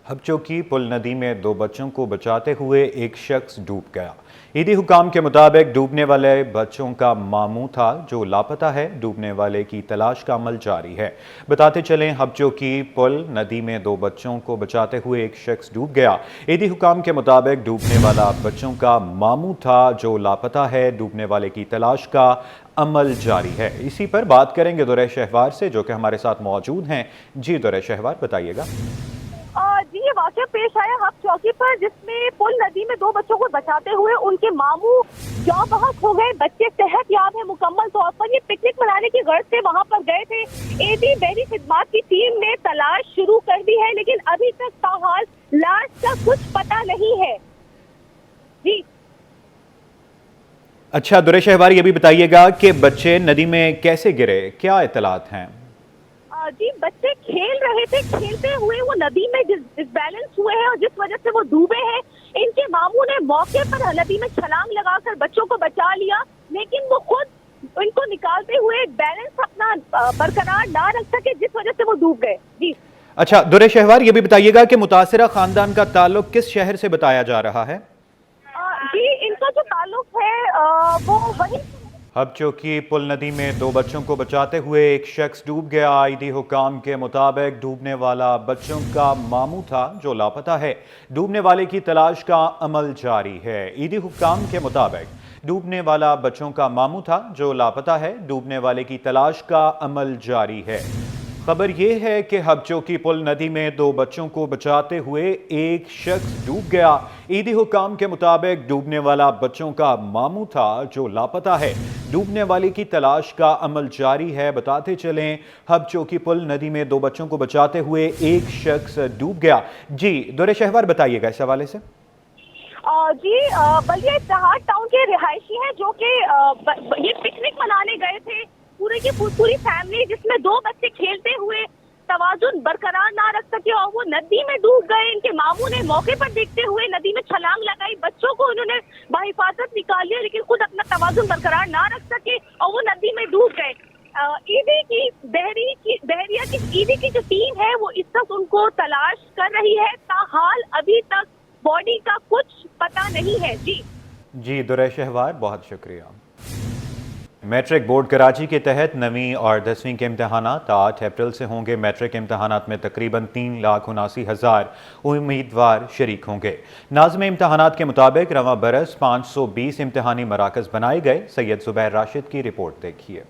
हबचो की पुल नदी में 2 बच्चों को बचाते हुए एक शख्स डूब गया। ईदी हुकाम के मुताबिक डूबने वाले बच्चों का मामू था जो लापता है। डूबने वाले की तलाश का अमल जारी है। बताते चलें, हबचो की पुल नदी में 2 बच्चों को बचाते हुए एक शख्स डूब गया। ईदी हुकाम के मुताबिक डूबने वाला बच्चों का मामू था जो लापता है। डूबने वाले की तलाश का अमल जारी है। इसी पर बात करेंगे दुरै शहवार से, जो कि हमारे साथ मौजूद हैं। जी दुरै शहवार, बताइएगा। जी, ये वाक़या पेश आया हब चौकी पर, जिसमें पुल नदी में 2 बच्चों को बचाते हुए उनके मामू जाँ बहक हो गए। बच्चे सेहतयाब है मुकम्मल तौर पर। ये पिकनिक मनाने की गर्ज से वहाँ पर गए थे। एडी बहरी खिदमात की टीम ने तलाश शुरू कर दी है, लेकिन अभी तक ताहाल लाश का कुछ पता नहीं है। जी अच्छा दुरै शहवार, ये भी बताइएगा कि बच्चे नदी में कैसे गिरे, क्या इत्तलात हैं? जी, बच्चे खेल रहे थे, खेलते हुए वो नदी में डिसबैलेंस हुए हैं और जिस वजह से वो डूबे हैं। इनके मामू ने मौके पर नदी में छलांग लगाकर बच्चों को बचा लिया, लेकिन वो खुद इनको निकालते हुए बैलेंस अपना बरकरार ना रख सके, जिस वजह से वो डूब गए। जी अच्छा दुरै शहवार, ये भी बताइएगा कि मुतासिरा खानदान का ताल्लुक किस शहर से बताया जा रहा है? जी, इनका जो ताल्लुक है वो वही हबचो की पुल नदी में 2 बच्चों को बचाते हुए एक शख्स डूब गया। ईदी हुकाम के मुताबिक डूबने वाला बच्चों का मामू था जो लापता है। डूबने वाले की तलाश का अमल जारी है। ईदी हुकाम के मुताबिक डूबने वाला बच्चों का मामू था जो लापता है। डूबने वाले की तलाश का अमल जारी है। खबर ये है कि हबचो की पुल नदी में 2 बच्चों को बचाते हुए एक शख्स डूब गया। ईदी हुकाम के मुताबिक डूबने वाला बच्चों का मामू था जो लापता है। डूबने वाले की तलाश का अमल जारी है। बताते चलें, हबचो की पुल नदी में 2 बच्चों को बचाते हुए एक शख्स डूब गया। जी दुरै शहवार, बताइएगा इस हवाले से। जी, बलिया इत्तेहाद टाउन के रिहायशी हैं जो कि ये पिकनिक मनाने गए थे, पूरी की पूरी फैमिली, जिसमें 2 बच्चे खेलते हुए तवाजुन बरकरार ना रख सके और वो नदी में डूब गए। इनके मामू ने मौके पर देखते हुए नदी में छलांग लगाई, बच्चों को उन्होंने बाहिफाजत निकाल लिया, लेकिन खुद अपना तवाजुन बरकरार ना रख सके और वो नदी में डूब गए। ईदी की बहरिया की ईदी की जो टीम है वो इस वक्त उनको तलाश कर रही है। ताहाल अभी तक बॉडी का कुछ पता नहीं है। जी दुरै शहवार, बहुत शुक्रिया। मैट्रिक बोर्ड कराची के तहत 9वीं और 10वीं के इम्तहानात 8 अप्रैल से होंगे। मैट्रिक इम्तहानात में तकरीबन 3,79,000 उम्मीदवार शरीक होंगे। नाज़िम इम्तहानात के मुताबिक रवां बरस 520 इम्तहानी मराकज़ बनाए गए। सैयद ज़ुबैर राशिद की रिपोर्ट देखिए।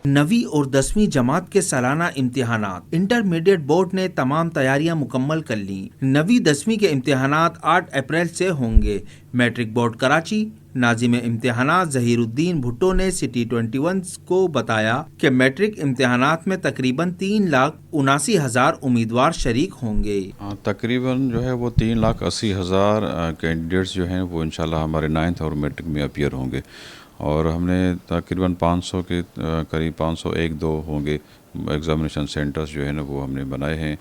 9वीं और 10वीं जमात के सालाना इम्तिहानात इंटरमीडिएट बोर्ड ने तमाम तैयारियां मुकम्मल कर ली। 9वीं 10वीं के इम्तिहानात 8 अप्रैल से होंगे। मैट्रिक बोर्ड कराची नाज़िम इम्तिहानात ज़हीरुद्दीन भुट्टो ने सिटी 21 को बताया कि मैट्रिक इम्तिहानात में तकरीबन 3,79,000 उम्मीदवार शरीक होंगे। तकरीबन जो है वो 3,80,000 कैंडिडेट्स जो हैं वो इंशाल्लाह हमारे 9th और मैट्रिक में अपीयर होंगे और हमने तकरीबन 500 के करीब 501-2 होंगे एग्ज़ामिनेशन सेंटर्स जो है ना वो हमने बनाए हैं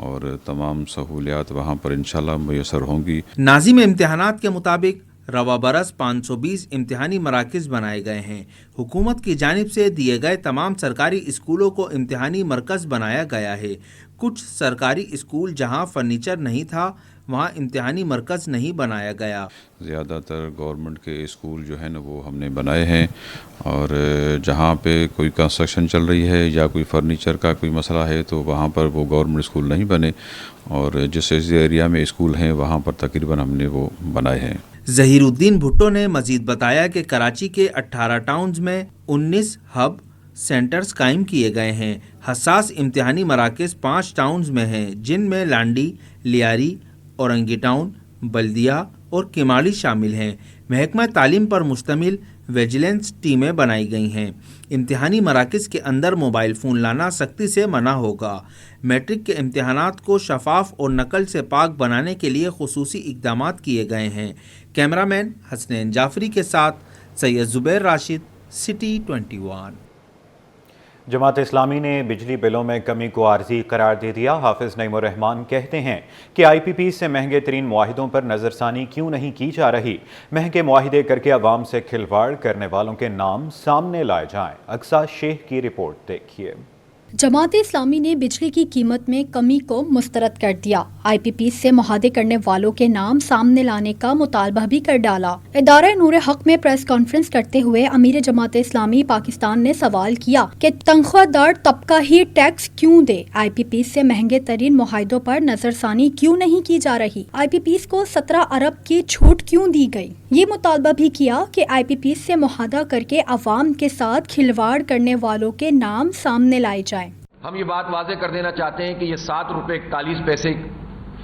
और तमाम सहूलियात वहाँ पर इंशाल्लाह मुयसर होंगी। नाज़िम इम्तिहानात के मुताबिक रवा बरस 520 इम्तिहानी मराकज़ बनाए गए हैं। हुकूमत की जानिब से दिए गए तमाम सरकारी स्कूलों को इम्तिहानी मरकज़ बनाया गया है। कुछ सरकारी स्कूल जहाँ फर्नीचर नहीं था वहाँ इम्तिहानी मरकज़ नहीं बनाया गया। ज़्यादातर गवर्नमेंट के स्कूल जो है ना वो हमने बनाए हैं और जहाँ पे कोई कंस्ट्रक्शन चल रही है या कोई फर्नीचर का कोई मसला है तो वहाँ पर वो गवर्नमेंट स्कूल नहीं बने और जिस एरिया में स्कूल हैं वहाँ पर तकरीबन हमने वो बनाए हैं। ज़हीरुद्दीन भुट्टो ने मज़ीद बताया कि कराची के 18 टाउन्स में 19 हब सेंटर्स कायम किए गए हैं। हसास इम्तिहानी मराकज़ 5 टाउन्स में हैं, जिनमें लांडी, लियारी, औरंगी टाउन, बल्दिया और किमाली शामिल हैं। महकमा तालीम पर मुश्तमिल विजिलेंस टीमें बनाई गई हैं। इम्तिहानी मराकज़ के अंदर मोबाइल फ़ोन लाना सख्ती से मना होगा। मैट्रिक के इम्तिहानात को शफाफ और नकल से पाक बनाने के लिए खुसूसी इक़दामात किए गए हैं। कैमरामैन हसनैन जाफरी के साथ सैयद ज़ुबैर राशिद, सिटी 21। जमात इस्लामी ने बिजली बिलों में कमी को आर्जी करार दे दिया। हाफिज नईमुर रहमान कहते हैं कि IPP से महंगे तरीन मुआहिदों पर नज़रसानी क्यों नहीं की जा रही। महंगे मुआहिदे करके अवाम से खिलवाड़ करने वालों के नाम सामने लाए जाएं। अक्सा शेख की रिपोर्ट देखिए। जमात इस्लामी ने बिजली की कीमत में कमी को मुस्तरद कर दिया। IPP से मुहादे करने वालों के नाम सामने लाने का मुतालबा भी कर डाला। इदारा नूर हक में प्रेस कॉन्फ्रेंस करते हुए अमीर जमात इस्लामी पाकिस्तान ने सवाल किया कि तनख्वाहदार तबका ही टैक्स क्यों दे। IPP से महंगे तरीन मुआहदों पर नजरसानी क्यों नहीं की जा रही। IPP को 17 अरब की छूट क्यों दी गई। ये मुतालबा भी किया कि IPP से मुआहदा करके अवाम के साथ खिलवाड़ करने वालों के नाम सामने लाए जाएं। हम ये बात वाज़ेह कर देना चाहते हैं कि ये 7 रुपये 41 पैसे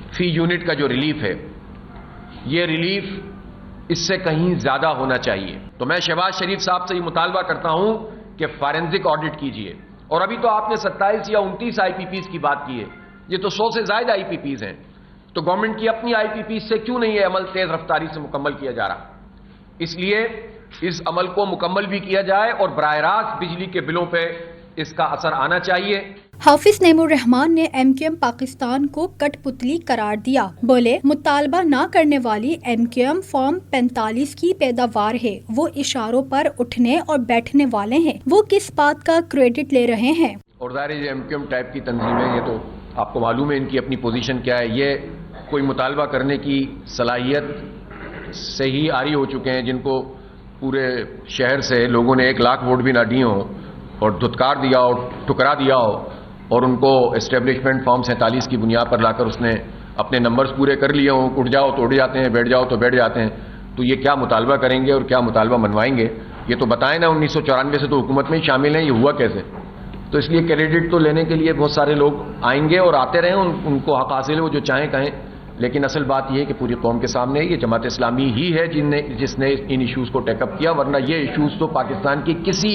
फी यूनिट का जो रिलीफ है, ये रिलीफ इससे कहीं ज़्यादा होना चाहिए। तो मैं शहबाज शरीफ साहब से ये मुतालबा करता हूं कि फॉरेंसिक ऑडिट कीजिए। और अभी तो आपने 27 या 29 IPPs की बात की है, ये तो 100 से ज़्यादा IPPs हैं। तो गवर्नमेंट की अपनी IPPs से क्यों नहीं ये अमल तेज़ रफ्तारी से मुकम्मल किया जा रहा। इसलिए इस अमल को मुकम्मल भी किया जाए और बराह रास्त बिजली के बिलों पे इसका असर आना चाहिए। हाफिज नईमुर रहमान ने MQM पाकिस्तान को कठपुतली करार दिया। बोले मुतालबा ना करने वाली MQM फॉर्म 45 की पैदावार है, वो इशारों पर उठने और बैठने वाले हैं, वो किस बात का क्रेडिट ले रहे हैं। और ज़ाहिर है MQM टाइप की तंजीमें, ये तो आपको मालूम है इनकी अपनी पोजीशन क्या है। ये कोई मुतालबा करने की सलाहियत से ही आरी हो चुके हैं, जिनको पूरे शहर से लोगों ने 1 लाख वोट भी ना दिए हों और धुतकार दिया हो, ठुकरा दिया हो, और उनको एस्टेब्लिशमेंट फॉर्म 47 की बुनियाद पर लाकर उसने अपने नंबर्स पूरे कर लिए हों। उठ जाओ तो उठ जाते हैं, बैठ जाओ तो बैठ जाते हैं। तो ये क्या मुतालबा करेंगे और क्या मुतालबा मनवाएंगे, ये तो बताएं ना। 1994 से तो हुकूमत में ही शामिल हैं, ये हुआ कैसे। तो इसलिए क्रेडिट तो लेने के लिए बहुत सारे लोग आएंगे और आते रहे, उनको हक हासिल है, वो जो चाहें कहें। लेकिन असल बात यह है कि पूरी कौम के सामने ये जमात इस्लामी ही है जिसने इन इश्यूज़ को टेकअप किया, वरना ये इश्यूज़ तो पाकिस्तान की किसी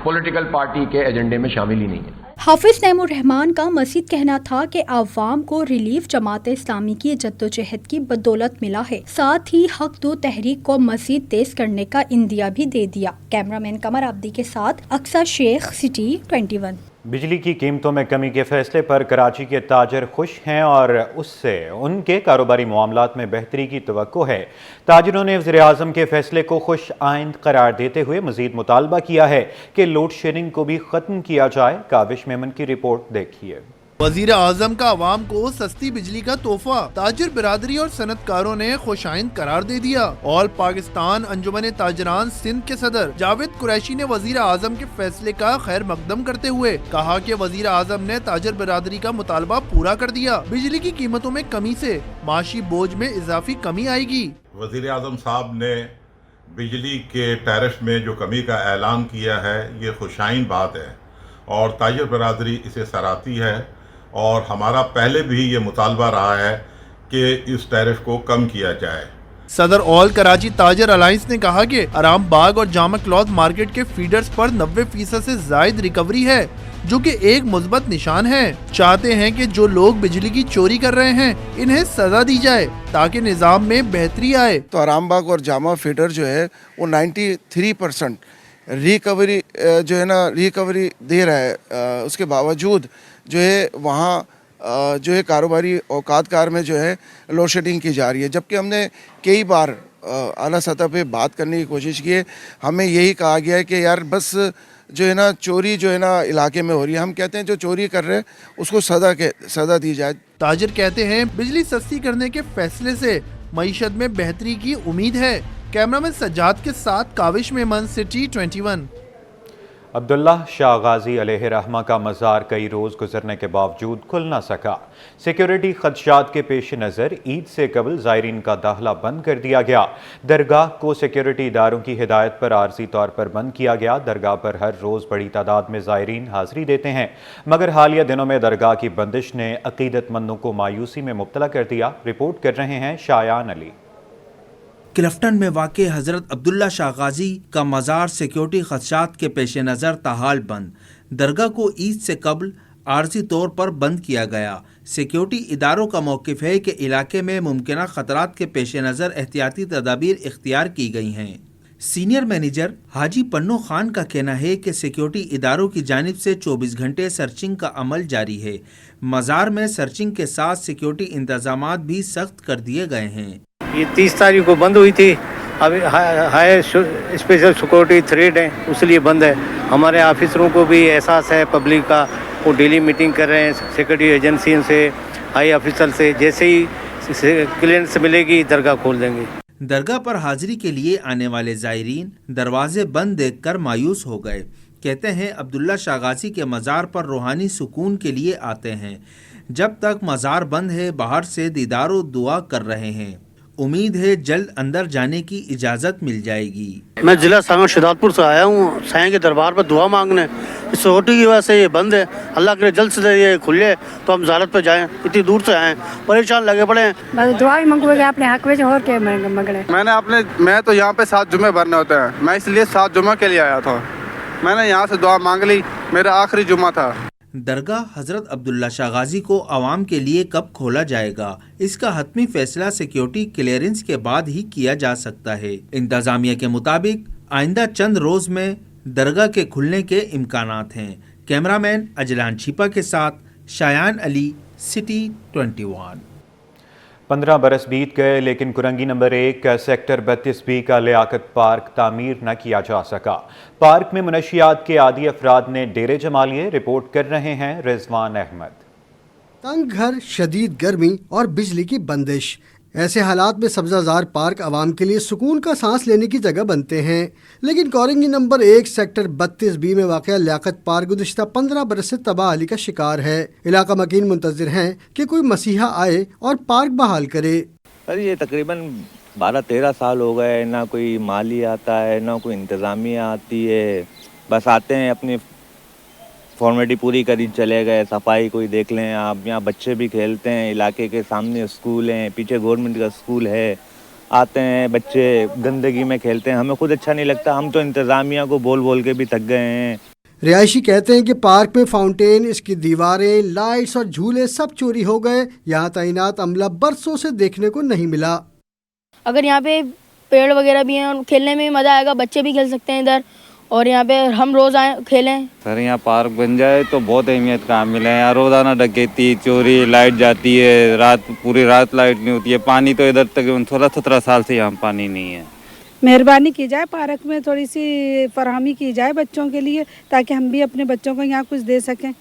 पॉलिटिकल पार्टी के एजेंडे में शामिल ही नहीं है। हाफिज नईमुर रहमान का मज़ीद कहना था कि आवाम को रिलीफ जमात इस्लामी की जद्दोजहद की बदौलत मिला है, साथ ही हक दो तहरीक को मज़ीद तेज करने का इंदिया भी दे दिया। कैमरामैन कमर आब्दी के साथ अक्सा शेख, सिटी 21। बिजली की कीमतों में कमी के फैसले पर कराची के ताजर खुश हैं और उससे उनके कारोबारी मामलात में बेहतरी की तवक्को है। ताजरों ने वज़ीर आज़म के फैसले को खुश आइंद करार देते हुए मज़ीद मुतालबा किया है कि लोड शेडिंग को भी ख़त्म किया जाए। काविश मेमन की रिपोर्ट देखिए। वज़ीर आज़म का आवाम को सस्ती बिजली का तोहफा, ताजिर बिरादरी और सनतकारों ने खुशाइंद करार दे दिया। ऑल पाकिस्तान अंजुमन ताजरान सिंध के सदर जावेद कुरैशी ने वज़ीर आज़म के फैसले का खैर मकदम करते हुए कहा कि वज़ीर आज़म ने ताजिर बिरादरी का मुतालबा पूरा कर दिया। बिजली की कीमतों में कमी से माशी बोझ में इजाफी कमी आएगी। वज़ीर आज़म साहब ने बिजली के टैरिफ में जो कमी का ऐलान किया है, ये खुशाइन बात है और ताजिर बिरादरी इसे सराहती है। और हमारा पहले भी ये मुतालबा रहा है कि इस टैरिफ को कम किया जाए। सदर ऑल कराची ताजर अलायंस ने कहा कि आराम बाग और जामा क्लॉथ मार्केट के फीडर्स पर 90% से जायद रिकवरी है, जो कि एक मुस्बत निशान है। चाहते हैं कि जो लोग बिजली की चोरी कर रहे हैं, इन्हें सजा दी जाए ताकि निज़ाम में बेहतरी आए। तो आराम बाग और जामा फीडर जो है वो 93% रिकवरी जो है ना रिकवरी दे रहा है। उसके बावजूद जो है वहाँ जो है कारोबारी औकात कार में जो है लोड शेडिंग की जा रही है। जबकि हमने कई बार आला सतह पे बात करने की कोशिश की है, हमें यही कहा गया है कि यार बस जो है ना चोरी जो है ना इलाके में हो रही है। हम कहते हैं जो चोरी कर रहे हैं उसको सजा दी जाए। ताजिर कहते हैं बिजली सस्ती करने के फैसले से मईशत में बेहतरी की उम्मीद है। कैमरामैन सज्जाद के साथ काविश मेमन, सिटी 21। अब्दुल्ला शाह गाजी अलैहि रहमा का मज़ार कई रोज़ गुजरने के बावजूद खुल न सका। सिक्योरिटी खदशात के पेश नज़र ईद से कबल ज़ायरीन का दाखिला बंद कर दिया गया। दरगाह को सिक्योरिटी इदारों की हिदायत पर आर्जी तौर पर बंद किया गया। दरगाह पर हर रोज़ बड़ी तादाद में ज़ायरीन हाज़िरी देते हैं, मगर हालिया दिनों में दरगाह की बंदिश ने अक़ीदतमंदों को मायूसी में मुब्तला कर दिया। रिपोर्ट कर रहे हैं शायान अली। क्लिफ्टन में वाक़े हज़रत अब्दुल्ला शाह गाजी का मज़ार सिक्योरिटी खदशात के पेश नज़र ताहाल बंद। दरगाह को ईद से कबल आर्जी तौर पर बंद किया गया। सिक्योरिटी इदारों का मौक़िफ़ है कि इलाके में मुमकिना ख़तरात के पेश नज़र एहतियाती तदाबीर इख्तियार की गई हैं। सीनियर मैनेजर हाजी पन्नो खान का कहना है कि सिक्योरिटी इदारों की जानिब से 24 घंटे सर्चिंग का अमल जारी है। मज़ार में सर्चिंग के साथ सिक्योरिटी इंतजामात भी सख्त कर दिए गए हैं। ये 30 तारीख को बंद हुई थी, अभी हाई स्पेशल सिक्योरिटी थ्रेड है, उसलिए बंद है। हमारे ऑफिसरों को भी एहसास है पब्लिक का वो डेली मीटिंग कर रहे हैं सिक्योरिटी एजेंसी से, हाई ऑफिसर से, जैसे ही क्लियरेंस मिलेगी दरगाह खोल देंगे। दरगाह पर हाजिरी के लिए आने वाले ज़ायरीन दरवाजे बंद देखकर मायूस हो गए। कहते हैं अब्दुल्ला शागासी के मज़ार पर रूहानी सुकून के लिए आते हैं। जब तक मज़ार बंद है बाहर से दीदार और दुआ कर रहे हैं। उम्मीद है जल्द अंदर जाने की इजाज़त मिल जाएगी। मैं जिला सांगड़ शिदातपुर से आया हूँ साईं के दरबार पर दुआ मांगने। इस सिक्योरिटी की वजह से ये बंद है, अल्लाह करे जल्द से ये खुले तो हम ज़ियारत पे जाएं। इतनी दूर से आए, परेशान लगे पड़े हैं। बस दुआ ही मंगवाएगा अपने हक में और क्या मंगने। मैं तो यहाँ पे 7 जुमे भरने होते हैं, मैं इसलिए 7 जुमे के लिए आया था। मैंने यहाँ से दुआ मांग ली, मेरा आखिरी जुमा था। दरगाह हज़रत अब्दुल्ला शागाजी को आवाम के लिए कब खोला जाएगा, इसका हतमी फैसला सिक्योरिटी क्लियरेंस के बाद ही किया जा सकता है। इंतज़ामिया के मुताबिक आइंदा चंद रोज़ में दरगाह के खुलने के इम्कानात हैं। कैमरामैन अजलान छिपा के साथ शायान अली, सिटी 21। 15 बरस बीत गए लेकिन कुरंगी नंबर 1 सेक्टर 32B का लियाकत पार्क तामीर न किया जा सका। पार्क में मुनशियात के आदी अफराद ने डेरे जमा लिए। रिपोर्ट कर रहे हैं रिजवान अहमद। तंग घर, शदीद गर्मी और बिजली की बंदिश, ऐसे हालात में सब्जाजार पार्क आवाम के लिए सुकून का सांस लेने की जगह बनते हैं। लेकिन कोरंगी नंबर 1 सेक्टर 32B में वाक़या लियाकत पार्क गुज़िश्ता 15 बरस से तबाही का शिकार है। इलाका मकीन मुंतज़िर हैं कि कोई मसीहा आए और पार्क बहाल करे। सर ये तकरीबन 12-13 साल हो गए, ना कोई माली आता है ना कोई इंतज़ामिया आती है। बस आते हैं अपनी फॉर्मेलिटी पूरी करी चले गए। सफाई कोई देख लें आप, यहाँ बच्चे भी खेलते हैं, इलाके के सामने स्कूल हैं, पीछे गवर्नमेंट का स्कूल है। आते हैं बच्चे गंदगी में खेलते हैं, हमें खुद अच्छा नहीं लगता। हम तो इंतज़ामिया को बोल बोल के भी थक गए हैं। रिहायशी कहते हैं कि पार्क में फाउंटेन, इसकी दीवारें, लाइट्स और झूले सब चोरी हो गए। यहाँ तैनात अमला बरसों से देखने को नहीं मिला। अगर यहाँ पे पेड़ वगैरह भी हैं और खेलने में मज़ा आएगा, बच्चे भी खेल सकते हैं इधर, और यहाँ पे हम रोज़ आए खेलें। सर यहाँ पार्क बन जाए तो बहुत अहमियत का हामिल है। यहाँ रोज़ाना डकैती, चोरी, लाइट जाती है, रात पूरी रात लाइट नहीं होती है। पानी तो इधर तक 16-17 साल से यहाँ पानी नहीं है। मेहरबानी की जाए, पार्क में थोड़ी सी फरहमी की जाए बच्चों के लिए, ताकि हम भी अपने बच्चों को यहाँ कुछ दे सकें।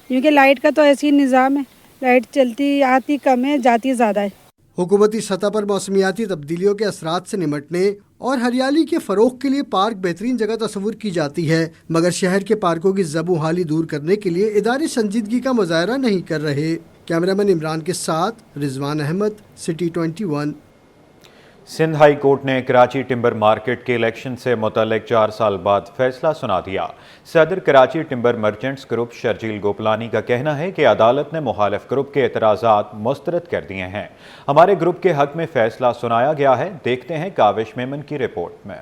क्योंकि लाइट का तो ऐसी निज़ाम है, लाइट चलती आती कम है, जाती ज़्यादा है। हुकूमती सतह पर मौसमियाती तब्दीलियों के असरात से निमटने और हरियाली के फ़रोग के लिए पार्क बेहतरीन जगह तस्वुर की जाती है, मगर शहर के पार्कों की ज़बूहाली दूर करने के लिए इदारे संजीदगी का मुज़ाहरा नहीं कर रहे। कैमरामैन इमरान के साथ Rizwan Ahmed, city 21। Sindh high court ने कराची टिम्बर मार्केट के इलेक्शन से मुतल्लिक 4 साल बाद फैसला सुना दिया। सदर Karachi timber merchants group Sharjeel Gopalani का कहना है कि अदालत ने मुखालिफ ग्रुप के एतराज़ात मुस्तरद कर दिए हैं। हमारे ग्रुप के हक में फैसला सुनाया गया है। देखते हैं काविश मेमन की रिपोर्ट में।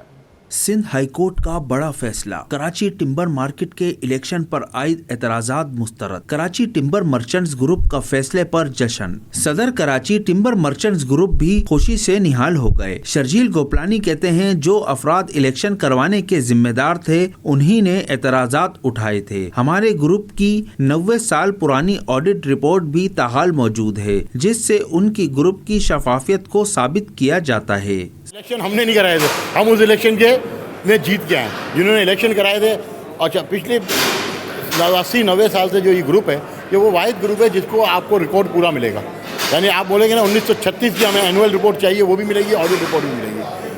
सिंध हाई कोर्ट का बड़ा फैसला, कराची टिम्बर मार्केट के इलेक्शन पर आयद एतराज़ात मुस्तरद। कराची टिम्बर मर्चेंट्स ग्रुप का फैसले पर जश्न। सदर कराची टिम्बर मर्चेंट्स ग्रुप भी खुशी से निहाल हो गए। शर्जील गोपलानी कहते हैं जो अफराद इलेक्शन करवाने के जिम्मेदार थे उन्हीं ने एतराज़ात उठाए थे। हमारे ग्रुप की 90 साल पुरानी ऑडिट रिपोर्ट भी ताहाल मौजूद है, जिससे उनकी ग्रुप की शफाफियत को साबित किया जाता है। इलेक्शन हमने नहीं कराए थे, हम उस इलेक्शन के में जीत के आए जिन्होंने इलेक्शन कराए थे। अच्छा, पिछले 80-90 साल से जो ये ग्रुप है, ये वो वाहिद ग्रुप है जिसको आपको रिकॉर्ड पूरा मिलेगा। यानी आप बोलेंगे ना 1936 की हमें एनुअल रिपोर्ट चाहिए, वो भी मिलेगी, ऑडिट रिपोर्ट भी मिलेगी।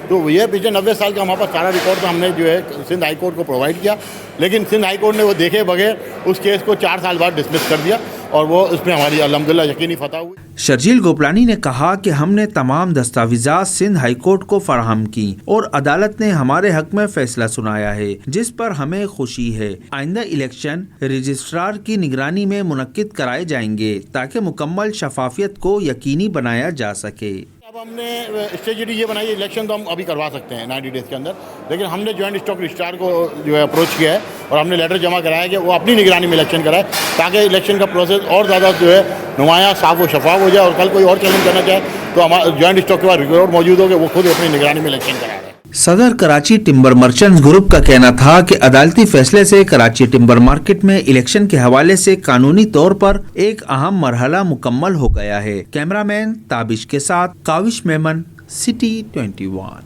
तो ये पिछले 90 साल का हमारे पास सारा रिकॉर्ड तो हमने जो है सिंध हाई कोर्ट को प्रोवाइड किया, लेकिन सिंध हाई कोर्ट ने वो देखे बगैर उस केस को 4 साल बाद डिसमिस कर दिया और वो उसमें हमारी अल्हम्दुलिल्लाह यकीनी फतह हुई। शर्जील गोपलानी ने कहा कि हमने तमाम दस्तावेजात सिंध हाई कोर्ट को फराहम की और अदालत ने हमारे हक में फैसला सुनाया है, जिस पर हमें खुशी है। आइंदा इलेक्शन रजिस्ट्रार की निगरानी में मुनक्किद कराए जाएंगे ताकि मुकम्मल शफाफियत को यकीनी बनाया जा सके। अब हमने स्ट्रेटजी ये बनाई, इलेक्शन तो हम अभी करवा सकते हैं 90 डेज़ के अंदर, लेकिन हमने जॉइंट स्टॉक रजिस्ट्रार को जो है अप्रोच किया है और हमने लेटर जमा कराया कि वो अपनी निगरानी में इलेक्शन कराए, ताकि इलेक्शन का प्रोसेस और ज़्यादा जो है नुमाया, साफ व शफाफ हो जाए। और कल कोई और चैलेंज करना चाहे तो हमारा जॉइंट स्टॉक के बाद रिकॉर्ड मौजूद हो कि वो खुद अपनी निगरानी में इलेक्शन करा रहे हैं। सदर कराची टिम्बर मर्चेंट्स ग्रुप का कहना था कि अदालती फैसले से कराची टिम्बर मार्केट में इलेक्शन के हवाले से कानूनी तौर पर एक अहम मरहला मुकम्मल हो गया है। कैमरामैन ताबिश के साथ काविश मेमन, सिटी 21।